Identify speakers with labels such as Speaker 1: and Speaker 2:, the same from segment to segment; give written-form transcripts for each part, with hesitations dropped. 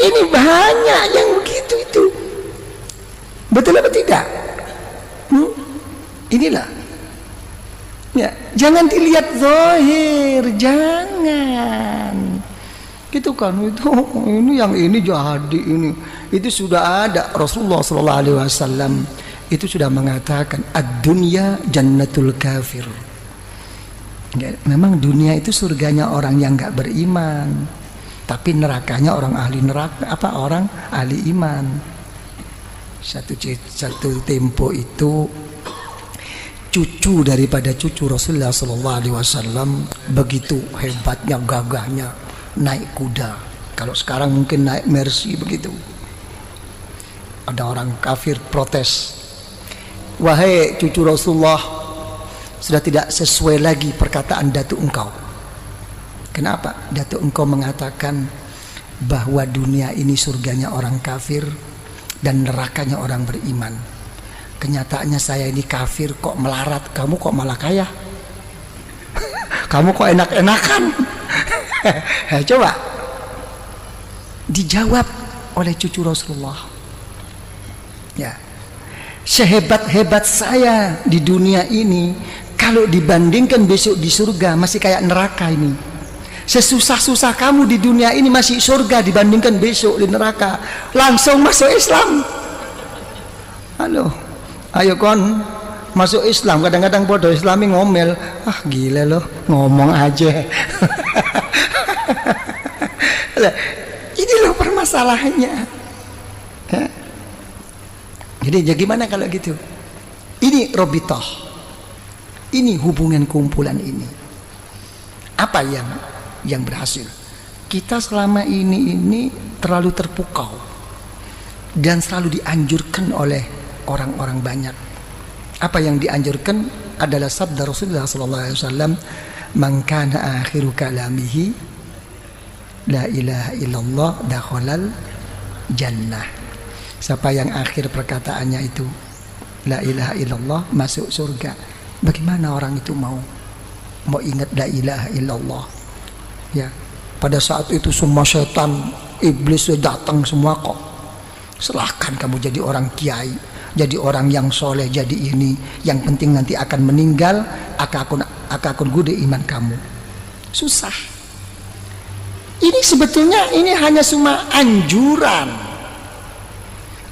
Speaker 1: Ini banyak yang begitu itu. Betul apa tidak? Inilah. Ya, jangan dilihat zahir, jangan. Gitu kan, itu ini yang ini jadi ini. Itu sudah ada Rasulullah sallallahu alaihi wasallam itu sudah mengatakan ad-dunya jannatul kafir. Ya, memang dunia itu surganya orang yang enggak beriman, tapi nerakanya orang ahli neraka, orang ahli iman. Satu tempo itu cucu daripada cucu Rasulullah sallallahu alaihi wasallam begitu hebatnya, gagahnya naik kuda. Kalau sekarang mungkin naik Mercy begitu. Ada orang kafir protes, wahai cucu Rasulullah, sudah tidak sesuai lagi perkataan datuk engkau. Kenapa? Datuk engkau mengatakan bahwa dunia ini surganya orang kafir dan nerakanya orang beriman. Kenyataannya saya ini kafir kok melarat, kamu kok malah kaya. Kamu kok enak-enakan. Coba dijawab oleh cucu Rasulullah. Ya, sehebat-hebat saya di dunia ini, kalau dibandingkan besok di surga masih kayak neraka ini. Sesusah-susah kamu di dunia ini masih surga dibandingkan besok di neraka. Langsung masuk Islam. Halo, ayo kon masuk Islam. Kadang-kadang bodoh Islami ngomel, ah gila loh, ngomong aja. Ini loh permasalahannya. Jadi gimana kalau gitu? Ini robitoh, ini hubungan kumpulan ini. Apa yang berhasil? Kita selama ini terlalu terpukau dan selalu dianjurkan oleh orang-orang banyak. Apa yang dianjurkan adalah sabda Rasulullah SAW, man kana akhiru kalamihi la ilaha illallah dakhalal jannah. Siapa yang akhir perkataannya itu la ilaha illallah masuk surga. Bagaimana orang itu mau ingat la ilaha illallah? Ya, pada saat itu semua setan, iblis datang semua kok. Silahkan kamu jadi orang kiai, jadi orang yang soleh, jadi ini. Yang penting nanti akan meninggal, akan gude iman kamu. Susah. Ini sebetulnya ini hanya cuma anjuran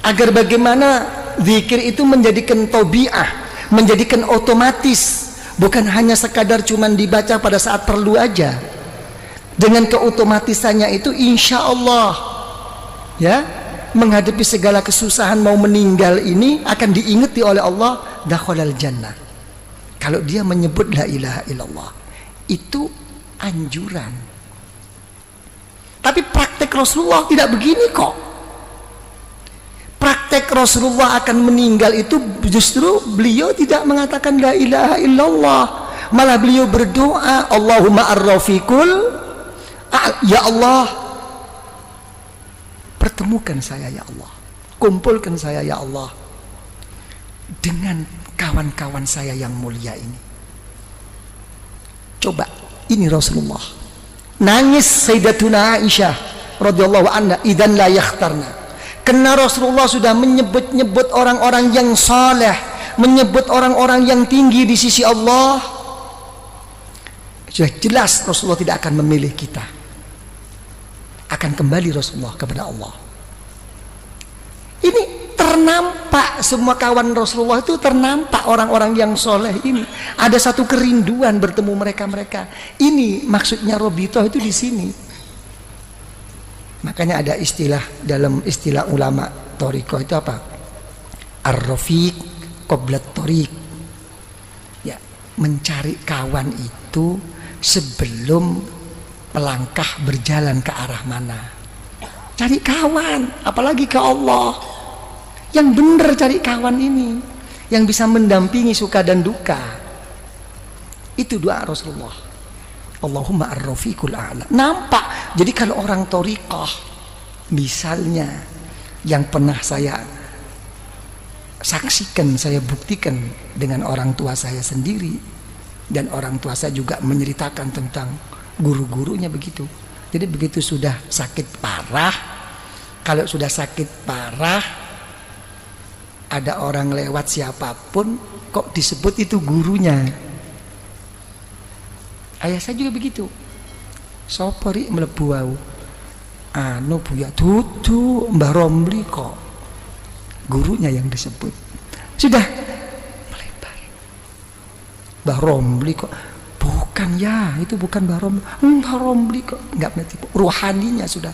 Speaker 1: agar bagaimana zikir itu menjadikan tabiah, menjadikan otomatis, bukan hanya sekadar cuman dibaca pada saat perlu aja. Dengan keotomatisannya itu insya Allah ya, menghadapi segala kesusahan mau meninggal ini akan diingati oleh Allah, dakhalal jannah. Kalau dia menyebut la ilaha illallah, itu anjuran. Tapi praktek Rasulullah tidak begini kok. Praktek Rasulullah akan meninggal itu justru beliau tidak mengatakan la ilaha illallah, malah beliau berdoa, Allahumma ar-rafiqul, ya Allah, pertemukan saya ya Allah, kumpulkan saya ya Allah dengan kawan-kawan saya yang mulia ini. Coba, ini Rasulullah. Nangis Sayyidatuna Aisyah radhiyallahu anha, idzan la yakhtarna. Karena Rasulullah sudah menyebut-nyebut orang-orang yang saleh, menyebut orang-orang yang tinggi di sisi Allah. Sudah jelas Rasulullah tidak akan memilih kita. Akan kembali Rasulullah kepada Allah. Ini ternampak, semua kawan Rasulullah itu ternampak orang-orang yang soleh ini. Ada satu kerinduan bertemu mereka-mereka. Ini maksudnya robitoh itu di sini. Makanya ada istilah, dalam istilah ulama Thariqah itu apa? Ar-rafiq qablat thariq. Ya, mencari kawan itu sebelum melangkah berjalan ke arah mana. Cari kawan, apalagi ke Allah. Yang benar cari kawan ini, yang bisa mendampingi suka dan duka. Itu doa Rasulullah. Allahumma ar-rafiqul a'la. Nampak. Jadi kalau orang thariqah misalnya yang pernah saya saksikan, saya buktikan dengan orang tua saya sendiri, dan orang tua saya juga menceritakan tentang guru-gurunya begitu. Jadi begitu sudah sakit parah, Kalau sudah sakit parah, ada orang lewat siapapun, kok disebut itu gurunya. Ayah saya juga begitu. Sopori melebu wau. Anu Buya tutu Mbah Romli kok. Gurunya yang disebut. Sudah melebar. Mbah Romli kok. Bukan ya, itu bukan Mbah Romli. Mbah Romli kok. Enggak berarti. Ruhaninya sudah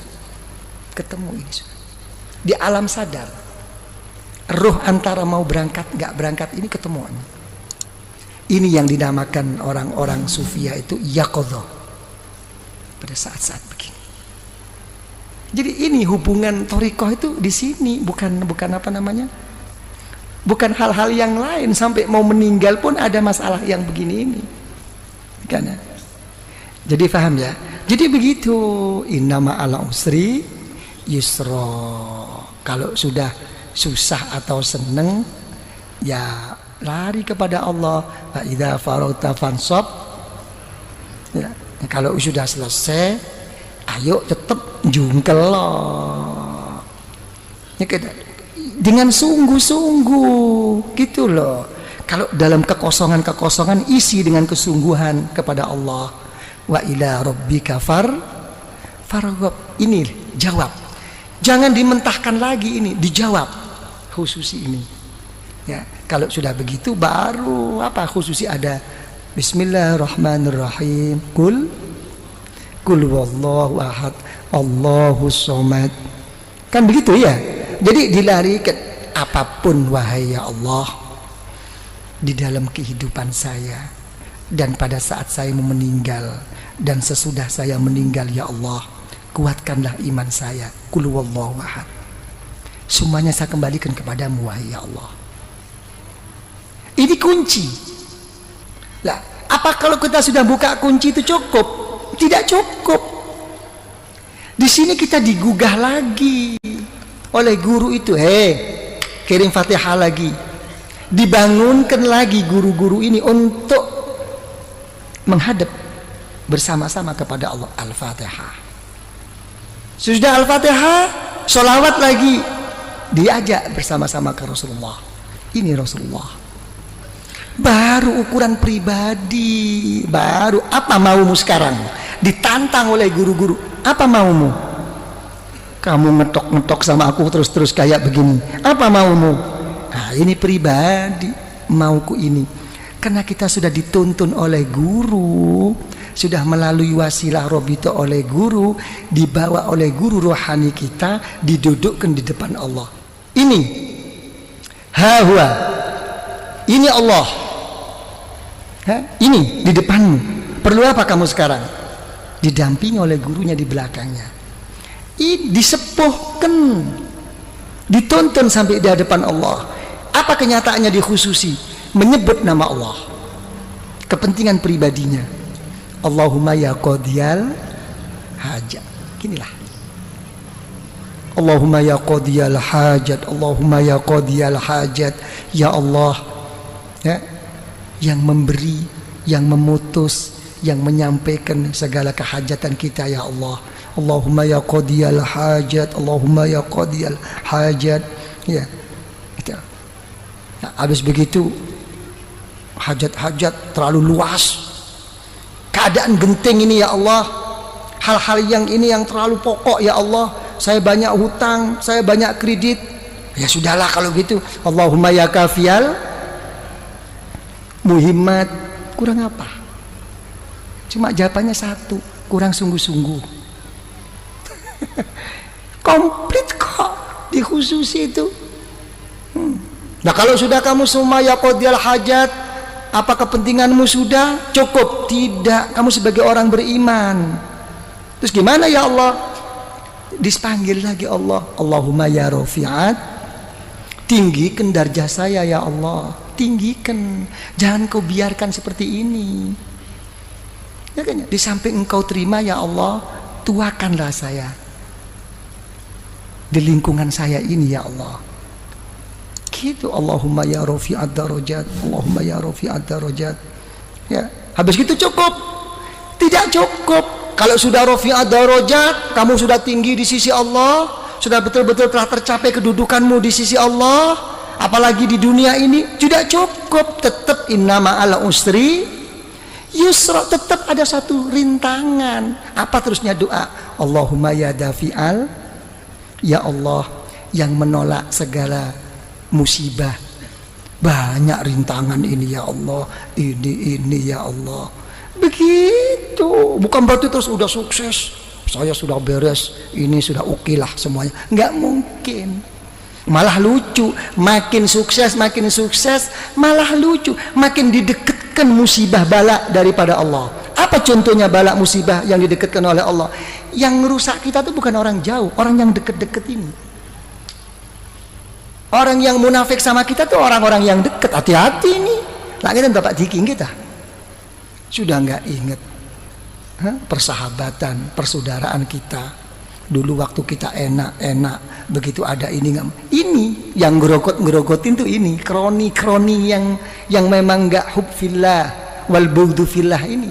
Speaker 1: ketemu ini sudah. Di alam sadar. Ruh antara mau berangkat enggak berangkat ini ketemuan. Ini yang dinamakan orang-orang sufia itu yaqadhah. Pada saat-saat begini. Jadi ini hubungan thariqah itu di sini, bukan apa namanya? Bukan hal-hal yang lain, sampai mau meninggal pun ada masalah yang begini ini. Karena jadi paham ya? Jadi begitu, innama ala usri yusra. Kalau sudah susah atau seneng ya lari kepada Allah. Fa idza faragta fansab. Ya, kalau sudah selesai, ayo tetap jungkel loh. Ya, dengan sungguh-sungguh gitu loh. Kalau dalam kekosongan isi dengan kesungguhan kepada Allah. Wa ila rabbika farghab. Ini jawab. Jangan dimentahkan lagi ini, dijawab khususi ini. Ya, kalau sudah begitu baru apa khususi ada Bismillahirrahmanirrahim. Kul wallahu ahad, Allahus somad. Kan begitu ya. Jadi dilarikan apapun wahai ya Allah di dalam kehidupan saya dan pada saat saya mau meninggal dan sesudah saya meninggal ya Allah, kuatkanlah iman saya. Kul wallahu ahad. Semuanya saya kembalikan kepadamu wahai ya Allah. Ini kunci. Lah, apa kalau kita sudah buka kunci itu cukup? Tidak cukup. Di sini kita digugah lagi oleh guru itu. Kirim Fatihah lagi. Dibangunkan lagi guru-guru ini untuk menghadap bersama-sama kepada Allah. Al-Fatihah. Sudah Al-Fatihah, sholawat lagi. Diajak bersama-sama ke Rasulullah. Ini Rasulullah. Baru ukuran pribadi. Baru apa maumu sekarang? Ditantang oleh guru-guru. Apa maumu? Kamu ngetok-ngetok sama aku terus-terus kayak begini. Apa maumu? Nah, ini pribadi. Mauku ini. Karena kita sudah dituntun oleh guru, sudah melalui wasilah robito oleh guru, dibawa oleh guru rohani kita, didudukkan di depan Allah. Ini hawa. Ini Allah. Ini di depanmu. Perlu apa kamu sekarang? Didampingi oleh gurunya di belakangnya. Ini disepuhkan, dituntun sampai di hadapan Allah. Apa kenyataannya dikhususi? Menyebut nama Allah. Kepentingan pribadinya. Allahumma ya qadiyal hajat. Ginilah. Allahumma ya qadiyal hajat. Allahumma ya qadiyal hajat. Ya Allah, ya, yang memberi, yang memutus, yang menyampaikan segala kehajatan kita ya Allah. Allahumma ya qadiyal hajat. Allahumma ya qadiyal hajat. Ya, gitu. Nah, habis begitu hajat-hajat terlalu luas, keadaan genting ini ya Allah, hal-hal yang ini yang terlalu pokok ya Allah, saya banyak hutang, saya banyak kredit. Ya sudahlah kalau gitu. Allahumma ya kafiyal muhimmat. Kurang apa? Cuma jawabannya satu, kurang sungguh-sungguh. Komplit kok dikhususi itu. Nah kalau sudah kamu semua ya qadiyal hajat, apa kepentinganmu sudah cukup? Tidak, kamu sebagai orang beriman. Terus gimana ya Allah? Dipanggil lagi Allah. Allahumma ya rafi'at, tinggikan darjah saya ya Allah. Tinggikan, jangan kau biarkan seperti ini. Ya kan? Di samping engkau terima ya Allah, tuakanlah saya di lingkungan saya ini ya Allah. Gitu. Allahumma ya rafi'ad darajat. Allahumma ya rafi'ad darajat. Ya, habis gitu cukup? Tidak cukup. Kalau sudah rafi'ad darajat, kamu sudah tinggi di sisi Allah, sudah betul-betul telah tercapai kedudukanmu di sisi Allah, apalagi di dunia ini, tidak cukup. Tetap inna ma'al usri yusra, tetap ada satu rintangan. Apa terusnya doa? Allahumma ya dafi'al, ya Allah yang menolak segala musibah, banyak rintangan ini ya Allah, ini ya Allah. Begitu. Bukan berarti terus udah sukses, saya sudah beres, ini sudah oke lah semuanya. Nggak mungkin. Malah lucu, makin sukses malah lucu, makin didekatkan musibah bala daripada Allah. Apa contohnya bala musibah yang didekatkan oleh Allah? Yang merusak kita itu bukan orang jauh, orang yang deket-deket ini. Orang yang munafik sama kita tuh orang-orang yang dekat. Hati-hati nih, lah kita dapat diking kita sudah nggak inget persahabatan, persaudaraan kita dulu waktu kita enak-enak, begitu ada ini yang ngerogotin tuh ini kroni yang memang nggak hub fillah wal bughdu fillah, ini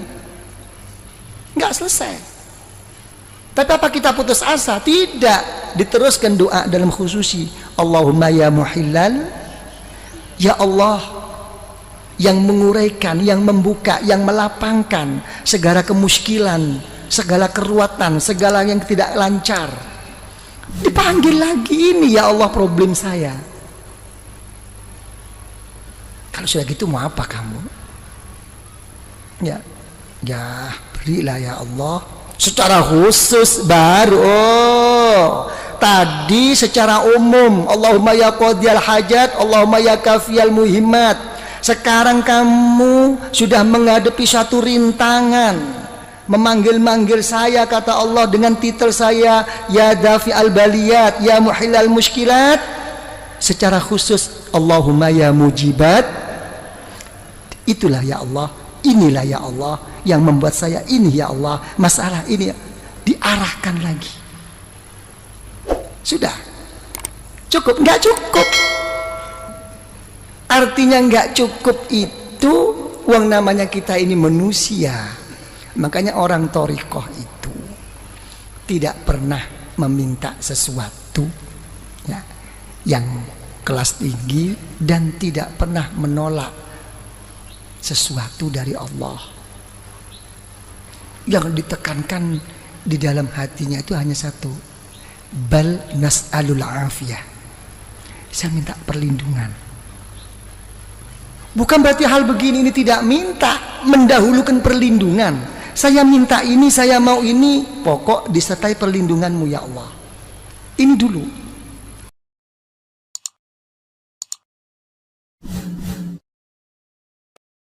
Speaker 1: nggak selesai. Tapi apa kita putus asa? Tidak, diteruskan doa dalam khususi, Allahumma ya muhillal, ya Allah yang menguraikan, yang membuka, yang melapangkan segala kemuskilan, segala keruatan, segala yang tidak lancar. Dipanggil lagi, ini ya Allah problem saya. Kalau sudah gitu mau apa kamu? Ya berilah ya Allah. Secara khusus baru. Tadi secara umum, Allahumma ya qadiyal hajat, Allahumma ya kafiyal muhimmat. Sekarang kamu sudah menghadapi satu rintangan, memanggil-manggil saya, kata Allah dengan titel saya, ya dafi al-baliyat, ya muhilal muskilat. Secara khusus, Allahumma ya mujibat. Itulah ya Allah, inilah ya Allah yang membuat saya ini ya Allah, masalah ini diarahkan lagi. Sudah cukup? Nggak cukup. Artinya nggak cukup itu, uang namanya kita ini manusia. Makanya orang thariqah itu tidak pernah meminta sesuatu ya, yang kelas tinggi, dan tidak pernah menolak sesuatu dari Allah. Yang ditekankan di dalam hatinya itu hanya satu, bal nas'alul afiyah, saya minta perlindungan. Bukan berarti hal begini ini tidak minta, mendahulukan perlindungan. Saya minta ini, saya mau ini, pokok disertai perlindunganmu ya Allah. Ini dulu.